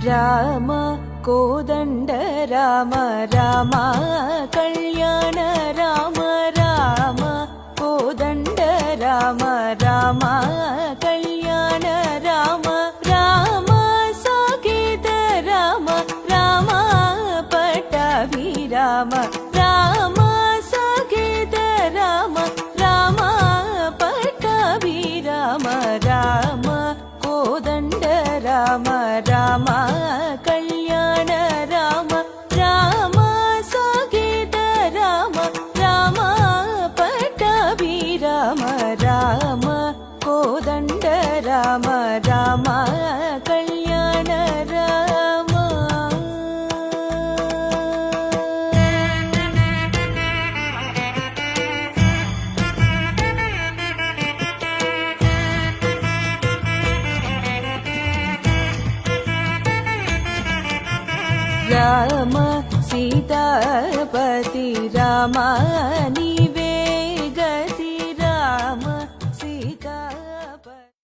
రామ కోదండ రామ రామ కళ్యాణ రామ రామ కోదండ రామ రామ కళ్యాణ రామ రామ సాకేత రామ రామ పట్టాభిరామ రామ సాకేత రామ రామ పట్టాభిరామ రామ కోదండ రామ రామ కళ్యాణ రామ రామ సాకేత రామ రామ పట్టాభిరామ రామ కోదండ రామ రామ కళ్యాణ రామ రామ సీతాపతి రామ నీవే